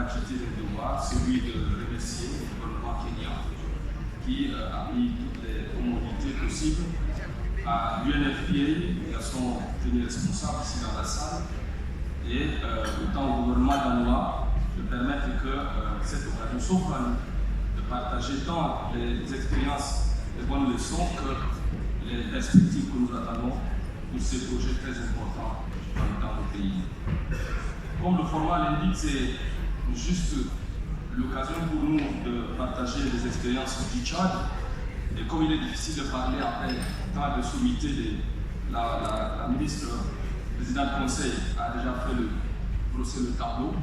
quitté le devoir, celui de remercier le gouvernement kenyan qui a mis toutes les commodités possibles à l'UNFPA, à son premier responsable ici dans la salle, et autant au gouvernement danois de permettre que cette occasion s'offre à nous de partager tant les expériences, les bonnes leçons que les perspectives que nous attendons pour ces projets très importants dans nos pays. Comme le format l'indique, c'est juste l'occasion pour nous de partager les expériences du Tchad. Et comme il est difficile de parler après tant de sommité, la ministre présidente du Conseil a déjà fait le tableau,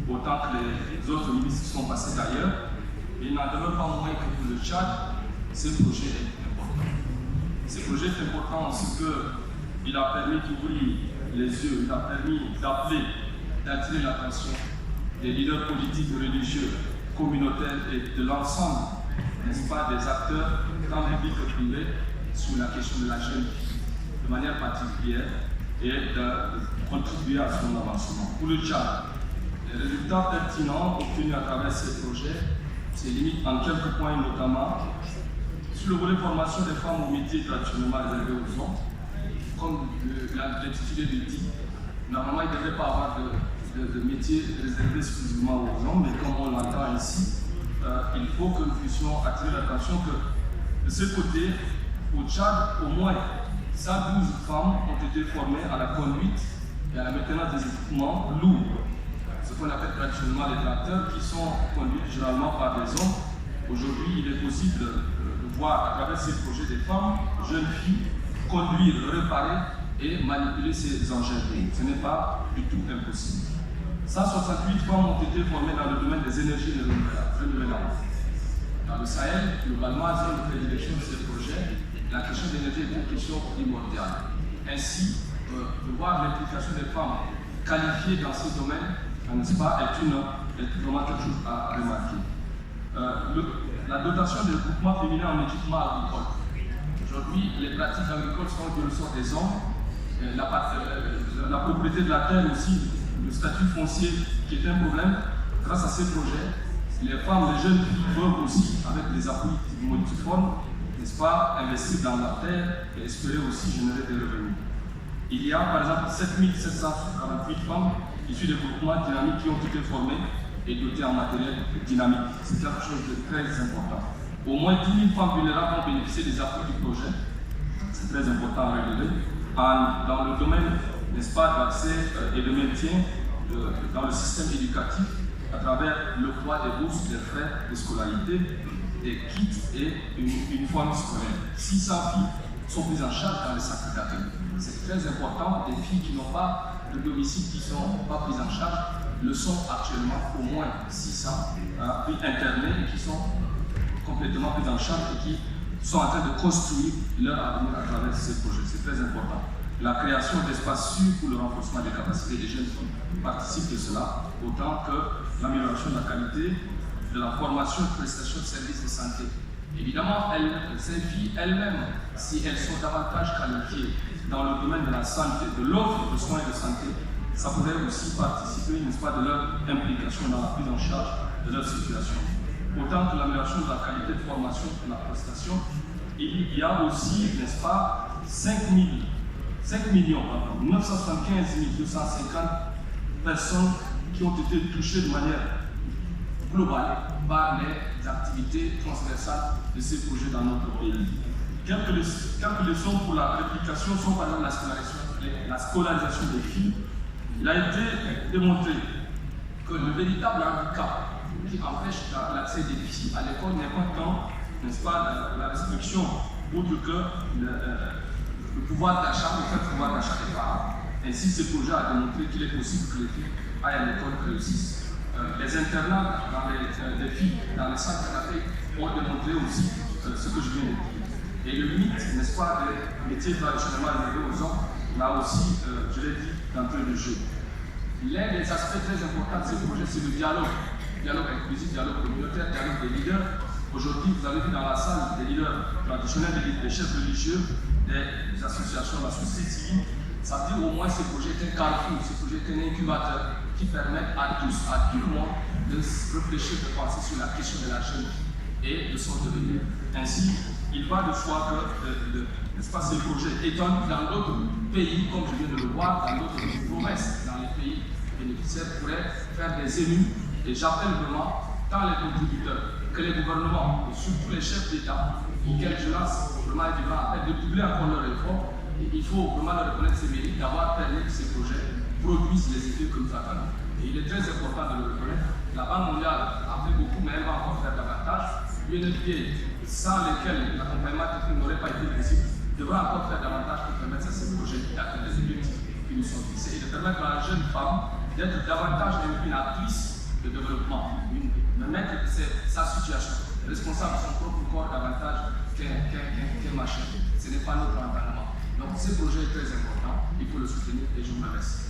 autant que les autres ministres qui sont passés d'ailleurs. Il n'en demeure pas moins que pour le Tchad, ce projet est important. Ce projet est important en ce qu'il a permis d'ouvrir les yeux, il a permis d'appeler, d'attirer l'attention des leaders politiques, religieux, communautaires et de l'ensemble, n'est-ce pas, des acteurs, tant publics que privés, sur la question de la jeune fille, de manière particulière, et de contribuer à son avancement. Pour le Tchad, les résultats pertinents obtenus à travers ces projets se limitent en quelques points, notamment sur le volet formation des femmes aux métiers traditionnellement réservés aux hommes. Comme l'intitulé le dit, normalement il ne devrait pas avoir de métier réservé exclusivement aux hommes, mais comme on l'entend ici, il faut que nous puissions attirer l'attention que de ce côté, au Tchad, au moins 112 femmes ont été formées à la conduite et à la maintenance des équipements lourds, ce qu'on appelle traditionnellement les tracteurs, qui sont conduits généralement par des hommes. Aujourd'hui, il est possible de voir à travers ces projets des femmes, jeunes filles, conduire, réparer et manipuler ces engins. Ce n'est pas du tout impossible. 168 femmes ont été formées dans le domaine des énergies renouvelables. Dans le Sahel, globalement, zone de prédilection de ces projets, la question de l'énergie est une question primordiale. Ainsi, de voir l'implication des femmes qualifiées dans ce domaine, n'est-ce pas, est vraiment quelque chose à remarquer. La dotation des groupements féminins en équipement agricole. Aujourd'hui, les pratiques agricoles sont du ressort des hommes. La propriété de la terre aussi, le statut foncier qui est un problème. Grâce à ces projets, les femmes, les jeunes filles peuvent aussi, avec des appuis multiformes, n'est-ce pas, investir dans la terre et espérer aussi générer des revenus. Il y a par exemple 7748 femmes issues des groupements dynamiques qui ont été formées et dotées en matériel dynamique. C'est quelque chose de très important. Au moins 10 000 femmes vulnérables ont bénéficié des appuis du projet. C'est très important à relever. Dans le domaine, n'est-ce pas, d'accès et de maintien dans le système éducatif à travers l'octroi des bourses, des frais de scolarité, des kits et une uniforme scolaire. 600 filles sont prises en charge dans les centres d'accueil. C'est très important. Des filles qui n'ont pas de domicile, qui ne sont pas prises en charge, le sont actuellement au moins 600 filles internées et qui sont complètement prises en charge et qui sont en train de construire leur avenir à travers ces projets. C'est très important. La création d'espaces sûrs pour le renforcement des capacités des jeunes filles participe de cela, autant que l'amélioration de la qualité de la formation et de prestation de services de santé. Évidemment, ces filles elles-mêmes, si elles sont davantage qualifiées dans le domaine de la santé, de l'offre de soins et de santé, ça pourrait aussi participer, n'est-ce pas, de leur implication dans la prise en charge de leur situation. Autant que l'amélioration de la qualité de formation et de la prestation, il y a aussi, n'est-ce pas, 5 975 250 personnes qui ont été touchées de manière globale par les activités transversales de ces projets dans notre pays. Quelques leçons pour la réplication sont par exemple la scolarisation des filles. Il a été démontré que le véritable handicap qui empêche l'accès des filles à l'école n'est pas tant, n'est-ce pas, la restriction, outre que le pouvoir d'achat, le fait pouvoir d'achat des parents. Ainsi, ce projet a démontré qu'il est possible que les filles aillent à l'école et réussissent. Les internats des filles dans les centres d'accueil ont démontré aussi ce que je viens de dire. Et le mythe, n'est-ce pas, des métiers traditionnellement réservés aux hommes, là aussi, je l'ai dit d'entrée de jeu. L'un des aspects très importants de ce projet, c'est le dialogue. Dialogue inclusif, dialogue communautaire, dialogue des leaders. Aujourd'hui, vous avez vu dans la salle des leaders traditionnels, des chefs religieux, des associations de la société civile. Ça veut dire au moins ce projet est un carrefour, ce projet est un incubateur qui permet à tous, à tout le monde, de réfléchir, de penser sur la question de la jeune et de son devenir. Ainsi, il va de soi que ce projet étonne dans d'autres pays, comme je viens de le voir, dans d'autres promesses, dans les pays bénéficiaires, pourraient faire des élus. Et j'appelle vraiment tant les contributeurs que les gouvernements, et surtout les chefs d'État, auxquels je lance vraiment un grand appel de doubler encore leur effort. Et il faut vraiment leur reconnaître ces mérites d'avoir permis que ces projets produisent les effets que nous attendons. Et il est très important de le reconnaître. La Banque mondiale a fait beaucoup, mais elle va encore faire davantage. UNFPA, sans lesquels l'accompagnement technique n'aurait pas été possible, devra encore faire davantage pour permettre à ces projets d'atteindre les objectifs qui nous sont fixés et de permettre à la jeune femme d'être davantage une actrice de développement, de mettre sa situation responsable de son propre corps davantage qu'un machin. Ce n'est pas notre entendement. Donc ce projet est très important, il faut le soutenir et je vous remercie.